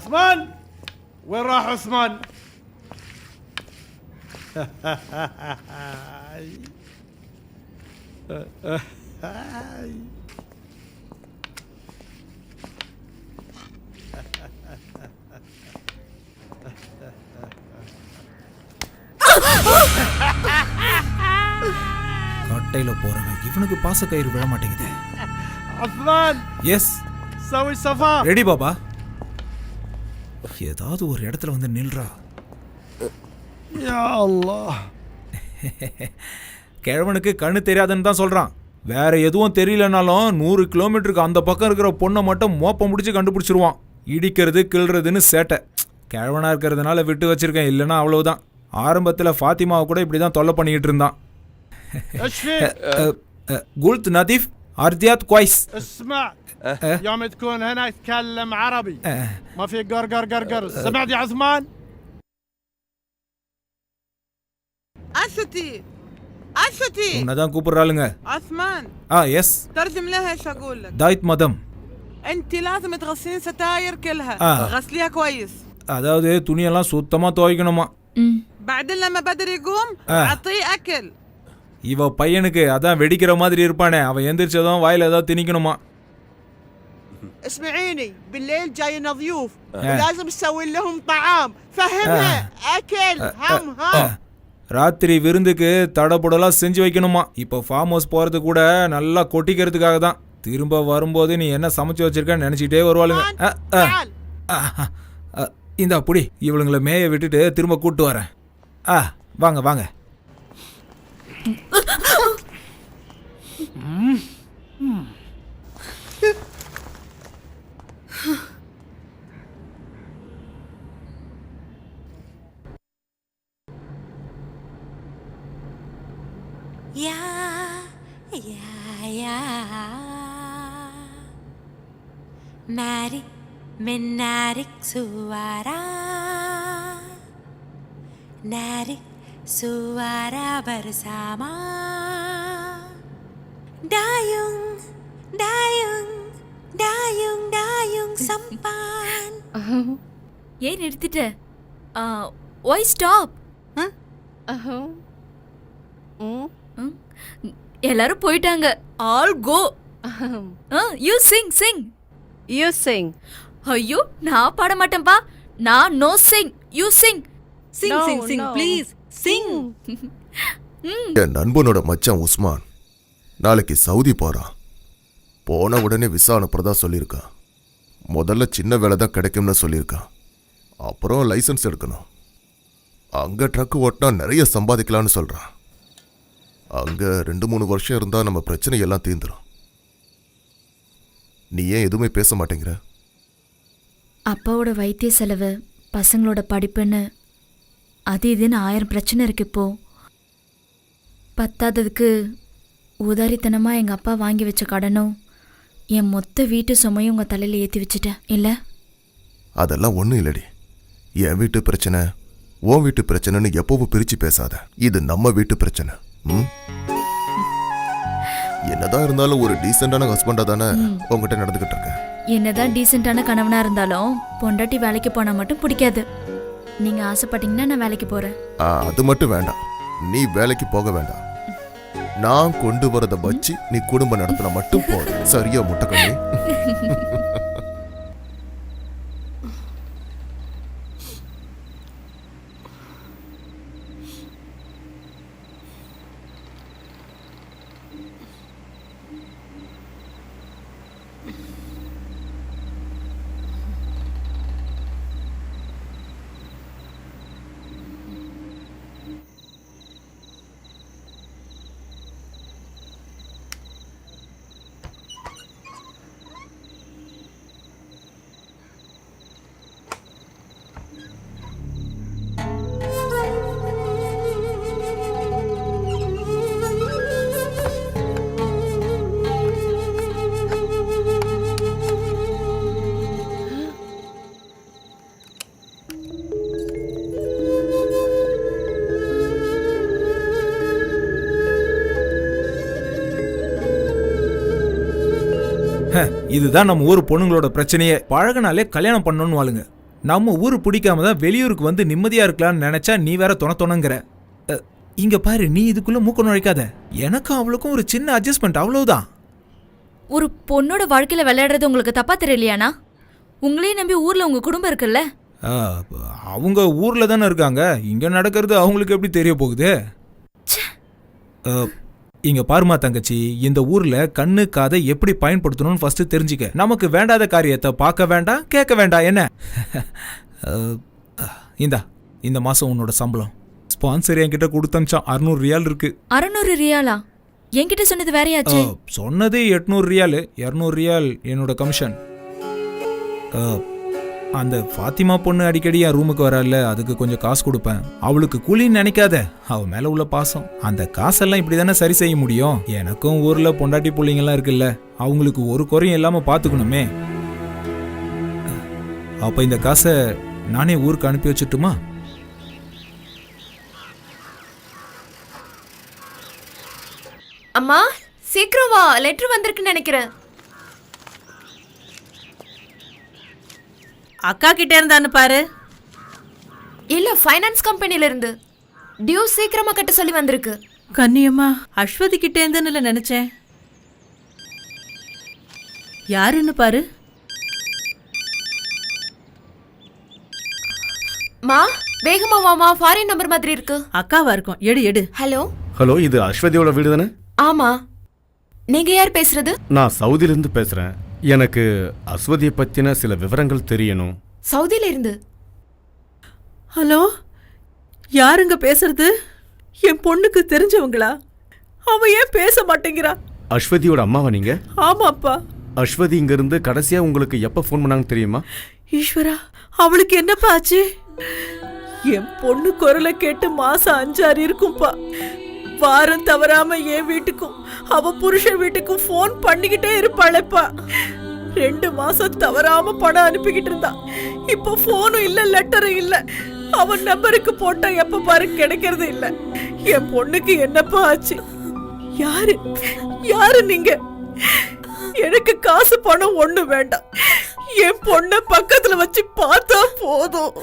عثمان وين راح عثمان؟ கட்டையில போறவன் இவனுக்கு பாச கயிறு விழ மாட்டேங்குது. عثمان எஸ் سوي صفا. ரெடி பாபா. ஏதாவது ஒரு இடத்துல வந்து நில்றா. يا الله. கிழவனுக்கு கண்ணு தெரியாதுன்னு தான் சொல்றான். வேற எதுவும் தெரியலனாலும் 100 கிலோமீட்டருக்கு அந்த பக்கம் இருக்கிற பொண்ணை மட்டும் மோப்ப முடிச்சு கண்டுபிடிச்சிருவான். இடிக்கிறது கிள்றதுன்னு சேட்டை. கிழவனா இருக்கிறதுனால விட்டு வச்சிருக்கேன், இல்லைன்னா அவ்வளவுதான். ஆரம்பத்தில் ஃபாத்திமாவை கூட இப்படி தான் தொல்லை பண்ணிக்கிட்டு இருந்தான். ايش فيك؟ قلت نظيف أرضيات كويس. اسمع يوم تكون هنا يتكلم عربي ما في قرقر قرقر. سمعت يا عثمان؟ أشتي உன்னதான் கூப்பிடுறாளுங்க. عثمان எஸ் ترجم لها ايش اقول لك. தாய்த் மதம். انت لازم تغسلين ستاير كلها غسليها كويس. அதாவது துணியெல்லாம் சுத்தமா துவைக்கணுமா. بعدين لما بدر يقوم اعطيه اكل. இவ பையனுக்கு அதான் வெடிக்கிற மாதிரி இருப்பானே, அவன் எந்திரிச்சதும் வாயில ஏதாவது திணிக்கணுமா. اسمعيني بالليل جاينا ضيوف ولازم نسوي لهم طعام فهمها اكل هم. ராத்திரி விருந்துக்கு தடபுடலாம் செஞ்சு வைக்கணுமா. இப்போ ஃபார்ம் ஹவுஸ் போறது கூட நல்லா கொட்டிக்கிறதுக்காக தான். திரும்ப வரும்போது நீ என்ன சமைச்சு வச்சிருக்கன்னு நினைச்சிட்டே வருவாளுங்க. இந்த புடி இவளுங்களை மேய விட்டுட்டு திரும்ப கூட்டு வரேன். வாங்க வாங்க. يا يا يا ماري من نارك سوارا نارك سوارا bersama dayung dayung dayung dayung sampan. ஏன் நிறுத்திட்ட? why stop? எல்லாரும் போயிட்டாங்க. All go. You sing sing. You sing. ஐயோ நான் பாட மாட்டேன்பா. நான் no sing. You sing. Sing sing sing please sing. என் நண்பனோட மச்சான் உஸ்மான் நாளைக்கு சவுதி போறான். போன உடனே விசா அனுப்புறதா சொல்லியிருக்கான். முதல்ல சின்ன வேலை தான் கிடைக்கும்னு சொல்லியிருக்கான். அப்புறம் லைசன்ஸ் எடுக்கணும். அங்க ட்ரக் ஓட்டினா நிறைய சம்பாதிக்கலாம்னு சொல்றான். அங்க 2-3 வருஷம் இருந்தா நம்ம பிரச்சனை எல்லாம் தீர்ந்துடும். நீ ஏன் எதுவுமே பேச மாட்டேங்கிற? அப்பாவோட வைத்திய செலவு, பசங்களோட படிப்புன்னு அது இதுன்னு 1000 பிரச்சனை இருக்கு. இப்போ பத்தாததுக்கு உதாரித்தனமா எங்க அப்பா வாங்கி வச்ச கடனும் என் மொத்த வீட்டு சுமையும் உங்க தலையில ஏற்றி வச்சுட்டேன் இல்ல. அதெல்லாம் ஒன்றும் இல்லடி. என் வீட்டு பிரச்சனை உன் வீட்டு பிரச்சனைன்னு எப்பவும் பிரிச்சு பேசாத. இது நம்ம வீட்டு பிரச்சனை. என்னதான் இருந்தாலும் ஒரு டீசென்டான ஹஸ்பண்டா தானே உங்ககிட்ட நடந்துகிட்டு இருக்க. என்னதான் டீசென்டான கணவனா இருந்தாலும் பொண்டாட்டி வேலைக்கு போனா மட்டும் பிடிக்காது. நீங்க ஆசைப்பட்டீங்கன்னா நான் வேலைக்கு போறேன். அது மட்டும் வேண்டாம். நீ வேலைக்கு போக வேண்டாம். நான் கொண்டு வரத வச்சு நீ குடும்பம் நடத்தின மட்டும் போதும். சரியா முட்டைக்கண்ணி? இதுதான் நம்ம ஊர் பொண்ணுங்களோட பிரச்சனையே. பழகினாலே கல்யாணம் பண்ணணும்னு வாளுங்க. நம்ம ஊரு பிடிக்காம தான் வெளியூருக்கு வந்து நிம்மதியா இருக்கலாம்னு நினைச்சா நீ வேற தொணங்கிற. இங்க பாரு, நீ இதுக்குள்ள மூக்க நுழைக்காத. எனக்கும் அவளுக்கும் ஒரு சின்ன அட்ஜஸ்ட்மெண்ட், அவ்வளவுதான். ஒரு பொண்ணோட வாழ்க்கையில விளையாடுறது உங்களுக்கு தப்பா தெரியலையானா? உங்களையும் நம்பி ஊர்ல உங்க குடும்பம் இருக்குல்ல. அவங்க ஊர்ல தானே இருக்காங்க, இங்க நடக்கிறது அவங்களுக்கு எப்படி தெரிய போகுது? இங்க பாருமா தங்கச்சி, இந்த ஊர்ல கண்ணு காதை எப்படி பயன்படுத்தணும்னு ஃபர்ஸ்ட் தெரிஞ்சுக்க. நமக்கு வேண்டாத காரியத்தை பார்க்க வேண்டாம், கேட்க வேண்டாம். என்ன இந்த மாசம் உன்னோட சம்பளம் ஸ்பான்சர் என்கிட்ட கொடுத்தமிச்சான். 600 ரியால் இருக்கு. 600 ரியாலா? என்கிட்ட சொன்னது வேறையாச்சு. சொன்னது 800 ரியால். 200 ரியால் என்னோட கமிஷன். அந்த ஃபாத்திமா பொண்ணு அடிக்கடி என் ரூமுக்கு வரல, அதுக்கு கொஞ்சம் காசு கொடுப்பேன். அவளுக்கு கூலின்னு நினைக்காத, அவ மேல உள்ள பாசம். அந்த காசெல்லாம் இப்படி தானே சரி செய்ய முடியும். எனக்கும் ஊர்ல பொண்டாட்டி பிள்ளைங்கெல்லாம் இருக்குல்ல, அவங்களுக்கு ஒரு குறையும் இல்லாம பாத்துக்கணுமே. அப்ப இந்த காசை நானே ஊருக்கு அனுப்பி வச்சுட்டுமா? அம்மா சீக்கிரம் வா, லெட்டர் வந்திருக்குன்னு நினைக்கிறேன். அக்கா கிட்ட இருந்தான்னு பாரு. இல்ல, ஃபைனான்ஸ் கம்பெனில இருந்து டியூ சீக்கிரமா கட்ட சொல்லி வந்திருக்கு. கண்ணியம்மா, அஸ்வதி கிட்ட இருந்துன்னு நினைச்சேன். யாருன்னு பாரு. மா வேகமா வாமா, ஃபாரின் நம்பர் மாதிரி இருக்கு. அக்காவா இருக்கும், எடு எடு. ஹலோ ஹலோ, இது அஸ்வதியோட வீடு தானே? ஆமா. நீங்க யார் பேசுறது? நான் சவுதியிலிருந்து பேசுறேன். எனக்கு அஸ்வதியை பத்தின சில விவரங்கள் தெரியணும். சவுதியில இருந்து? ஹலோ, யாருங்க பேசுறது? என் பொண்ணுக்கு தெரிஞ்சவங்களா? அவ ஏன் பேச மாட்டேங்கிறா? அஸ்வதியோட அம்மாவா நீங்க? ஆமாப்பா. அஸ்வதி இங்க இருந்து கடைசியா உங்களுக்கு எப்ப ஃபோன் பண்ணாங்க தெரியுமா? ஈஸ்வரா, அவளுக்கு என்னப்பா ஆச்சு? என் பொண்ணு குரலை கேட்டு மாசம் 5-6 இருக்கும்பா. வாரம் தவறாம என் வீட்டுக்கும் அவ புருஷன் வீட்டுக்கும் போன் பண்ணிக்கிட்டே இருப்பாளேப்பா. 2 மாசம் தவறாம பணம் அனுப்பிக்கிட்டு இருந்தா. இப்ப போனும் இல்ல, லெட்டரும் இல்ல. அவன் நம்பருக்கு போட்டா எப்ப பாரு கிடைக்கிறது இல்ல. என் பொண்ணுக்கு என்னப்பா ஆச்சு? யாரு நீங்க? எனக்கு காசு பணம் ஒண்ணு வேண்டாம். என் பொண்ண பக்கத்துல வச்சு பார்த்தா போதும்.